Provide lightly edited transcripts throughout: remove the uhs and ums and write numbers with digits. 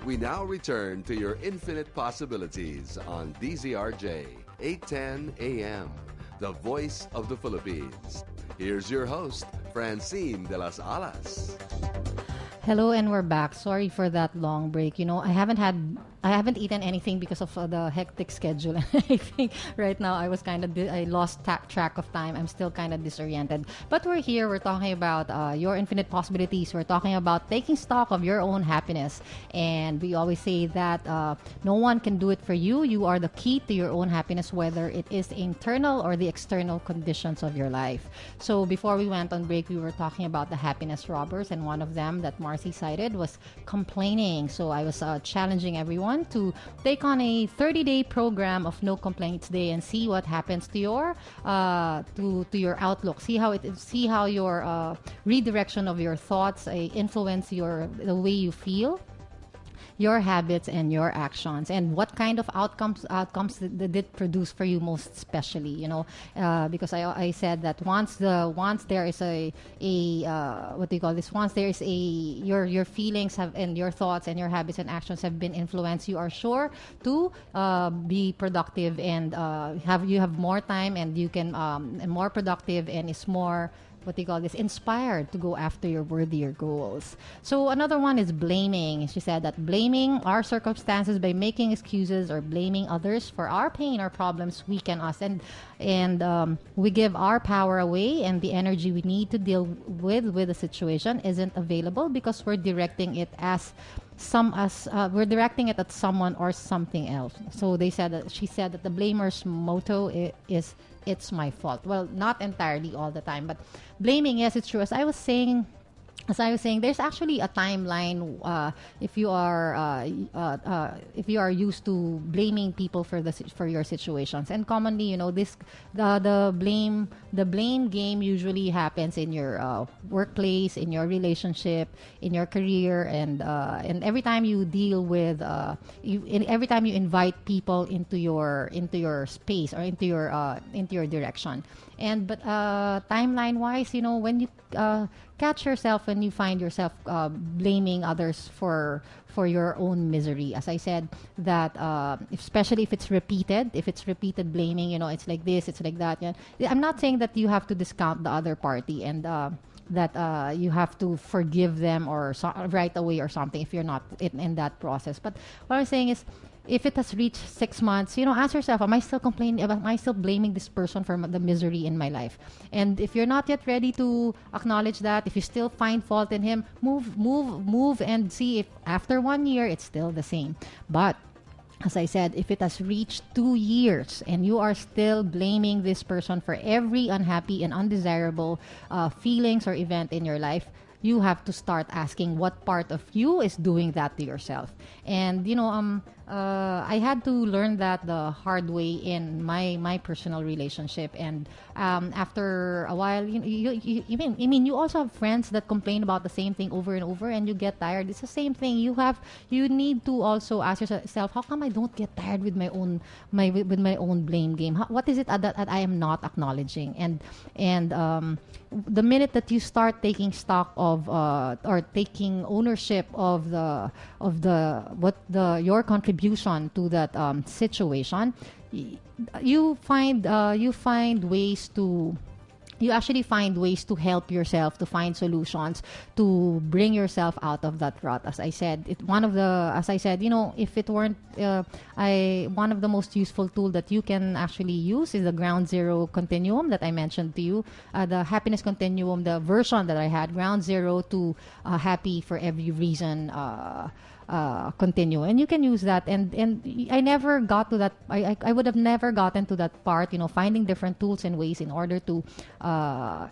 We now return to your infinite possibilities on DZRJ 810 AM, the voice of the Philippines. Here's your host, Francine de las Alas. Hello, and we're back. Sorry for that long break. I haven't eaten anything because of the hectic schedule. I think right now I lost track of time. I'm still kind of disoriented. But we're here. We're talking about your infinite possibilities. We're talking about taking stock of your own happiness. And we always say that no one can do it for you. You are the key to your own happiness, whether it is the internal or the external conditions of your life. So before we went on break, we were talking about the happiness robbers, and one of them that Marcy cited was complaining. So I was challenging everyone to take on a 30-day program of no complaints day and see what happens to your to your outlook. See how your redirection of your thoughts influence the way you feel, your habits, and your actions, and what kind of outcomes did it produce for you most especially, because I said that once there is a what do you call this, once there is your feelings have, and your thoughts and your habits and actions have been influenced, you are sure to be productive, and you have more time, and you can more productive, and is more, what do you call this, inspired to go after your worthier goals. So another one is blaming. She said that blaming our circumstances by making excuses or blaming others for our pain or problems weaken us, and we give our power away, and the energy we need to deal with the situation isn't available because we're directing it at someone or something else. So she said that the blamer's motto is it's my fault. Well, not entirely all the time, but blaming, yes, it's true. As I was saying, there's actually a timeline. If you are used to blaming people for your situations, and commonly, the blame game usually happens in your workplace, in your relationship, in your career, and every time you deal with every time you invite people into your space or into your direction. But timeline wise, when you catch yourself, when you find yourself blaming others for your own misery, as I said, that especially if it's repeated blaming, it's like this, it's like that. Yeah. I'm not saying that you have to discount the other party, and that you have to forgive them or right away or something if you're not in that process. But what I'm saying is, if it has reached 6 months, ask yourself, am I still complaining? Am I still blaming this person for the misery in my life? And if you're not yet ready to acknowledge that, if you still find fault in him, move and see if after 1 year it's still the same. But as I said, if it has reached 2 years and you are still blaming this person for every unhappy and undesirable feelings or event in your life, you have to start asking what part of you is doing that to yourself. And I had to learn that the hard way in my personal relationship. And after a while, you also have friends that complain about the same thing over and over, and you get tired. It's the same thing. You need to also ask yourself, how come I don't get tired with my own blame game? What is it that I am not acknowledging? And the minute that you start taking stock of or taking ownership of your contribution to that situation, you actually find ways to help yourself, to find solutions, to bring yourself out of that rut. As I said, if it weren't one of the most useful tool that you can actually use is the ground zero continuum that I mentioned to you, the happiness continuum, the version that I had, ground zero to happy for every reason continue, and you can use that. And I never got to that. I would have never gotten to that part, finding different tools and ways in order to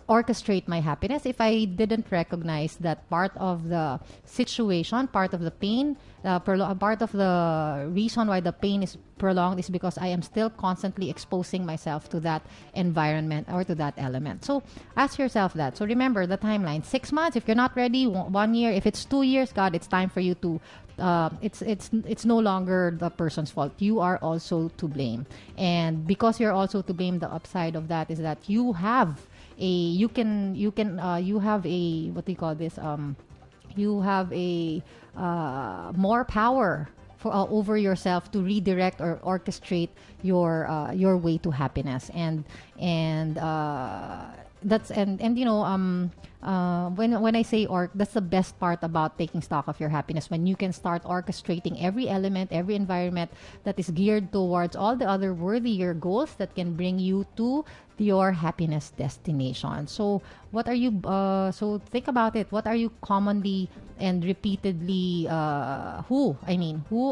orchestrate my happiness, if I didn't recognize that part of the situation, part of the pain, part of the reason why the pain is prolonged is because I am still constantly exposing myself to that environment or to that element. So ask yourself that. So remember the timeline: 6 months if you're not ready, 1 year. If it's 2 years, God, it's time for you to. It's no longer the person's fault. You are also to blame, and because you're also to blame, the upside of that is that you have a what do you call this? you have a more power for over yourself to redirect or orchestrate your way to happiness. And that's and you know when I say that's the best part about taking stock of your happiness, when you can start orchestrating every element, every environment that is geared towards all the other worthier goals that can bring you to your happiness destination. So what are you so think about it, what are you commonly and repeatedly who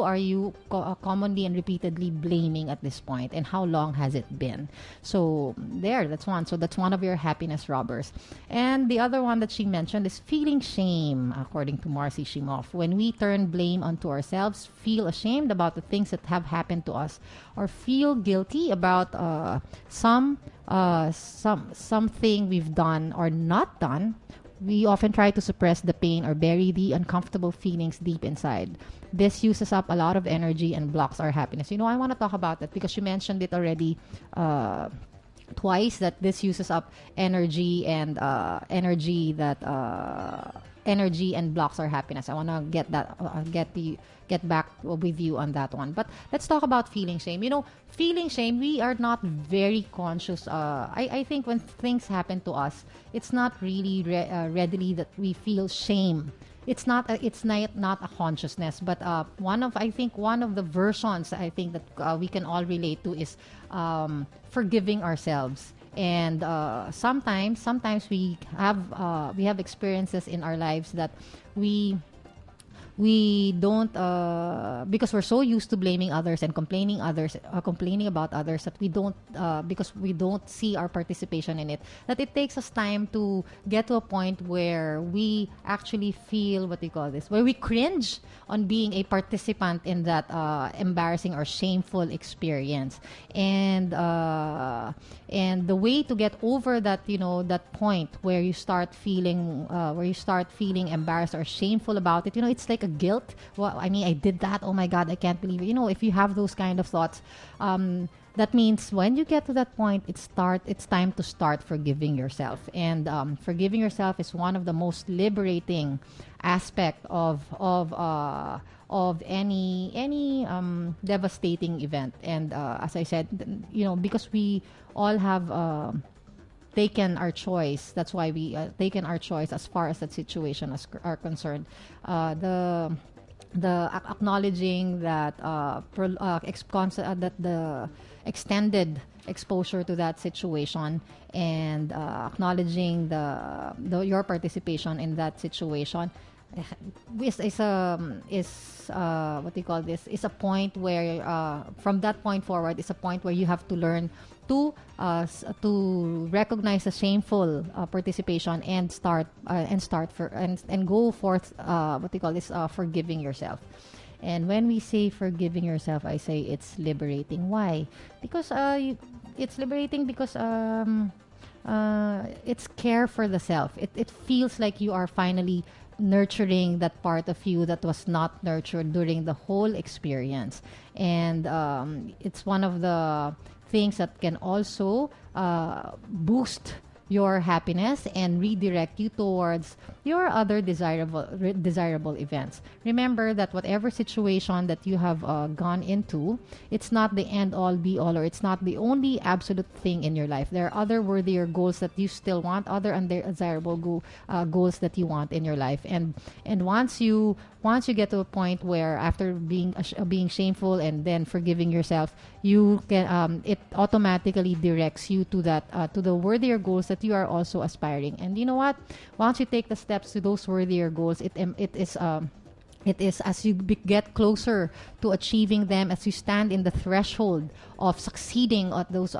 are you commonly and repeatedly blaming at this point, and how long has it been? So that's one. So that's one of your happiness robbers. And the other one that she mentioned is feeling shame, according to Marcy Shimoff. When we turn blame onto ourselves, feel ashamed about the things that have happened to us, or feel guilty about something we've done or not done, we often try to suppress the pain or bury the uncomfortable feelings deep inside. This uses up a lot of energy and blocks our happiness. You know, I want to talk about that because you mentioned it already twice, that this uses up energy and energy and blocks our happiness. I want to get back with you on that one. But let's talk about feeling shame. You know, feeling shame, we are not very conscious. I think when things happen to us, it's not really readily that we feel shame. It's not a consciousness, but one of the versions I think that we can all relate to is forgiving ourselves. And sometimes we have experiences in our lives that we don't because we're so used to blaming others and complaining about others, that we don't because we don't see our participation in it, that it takes us time to get to a point where we actually feel where we cringe on being a participant in that embarrassing or shameful experience. And the way to get over that, that point where you start feeling embarrassed or shameful about it, it's like a guilt. Well, I mean, I did that. Oh my God, I can't believe it. If you have those kind of thoughts, that means when you get to that point, it's time to start forgiving yourself. And forgiving yourself is one of the most liberating aspect of any devastating event. And as I said, because we all have taken our choice. That's why we taken our choice as far as that situation are concerned. The acknowledging that that the extended exposure to that situation, and acknowledging your participation in that situation is what do you call this? Is a point where from that point forward is a point where you have to learn to recognize the shameful participation and go forth what do you call this, forgiving yourself. And when we say forgiving yourself, I say it's liberating. Why? Because it's liberating because it's care for the self. It feels like you are finally nurturing that part of you that was not nurtured during the whole experience. And it's one of the things that can also boost your happiness and redirect you towards your other desirable events. Remember that whatever situation that you have gone into, it's not the end all be all, or it's not the only absolute thing in your life. There are other worthier goals that you still want, other undesirable goals that you want in your life. And once you get to a point where after being shameful and then forgiving yourself, you can it automatically directs you to that to the worthier goals that you are also aspiring. And you know what? Once you take the steps to those worthier goals, it is as you get closer to achieving them, as you stand in the threshold of succeeding at those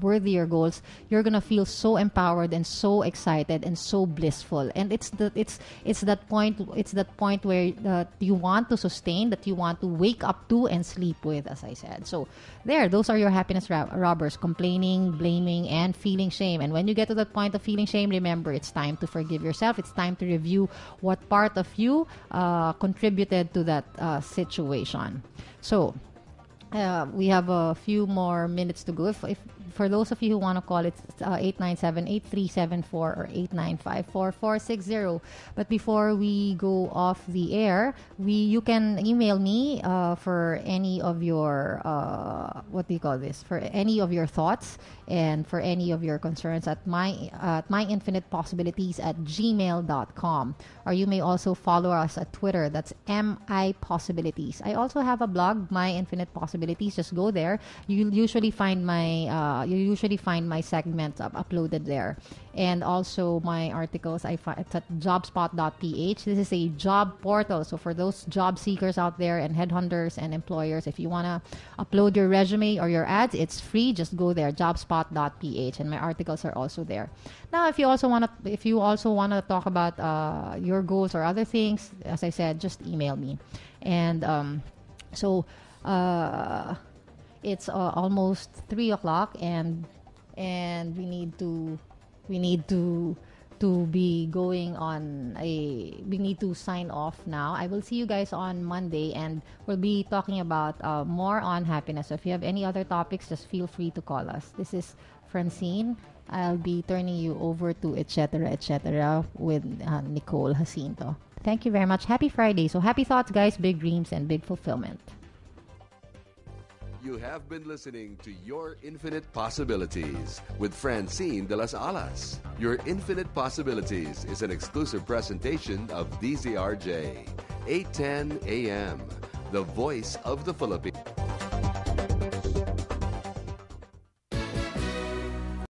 worthier goals, you're gonna feel so empowered and so excited and so blissful. And it's that point where you want to sustain, that you want to wake up to and sleep with, as I said. So those are your happiness robbers: complaining, blaming, and feeling shame. And when you get to that point of feeling shame, remember, it's time to forgive yourself. It's time to review what part of you contributed to that situation. So we have a few more minutes to go. If for those of you who want to call, it's 897-8374 or 895-4460. But before we go off the air, you can email me for any of your what do you call this? For any of your thoughts and for any of your concerns at myinfinitepossibilities@gmail.com. Or you may also follow us at Twitter. That's MI Possibilities. I also have a blog, My Infinite Possibilities. Just go there. You'll usually find my segments uploaded there, and also my articles. It's at jobspot.ph. This is a job portal, so for those job seekers out there and headhunters and employers, if you wanna upload your resume or your ads, it's free. Just go there, jobspot.ph, and my articles are also there. Now, if you also wanna talk about your goals or other things, as I said, just email me. And it's almost 3 o'clock, and we need to be going on we need to sign off now. I will see you guys on Monday, and we'll be talking about more on happiness. So if you have any other topics, just feel free to call us. This is Francine. I'll be turning you over to etc. with Nicole Jacinto. Thank you very much. Happy Friday. So happy thoughts, guys, big dreams and big fulfillment. You have been listening to Your Infinite Possibilities with Francine de las Alas. Your Infinite Possibilities is an exclusive presentation of DZRJ, 810 AM, the voice of the Philippines.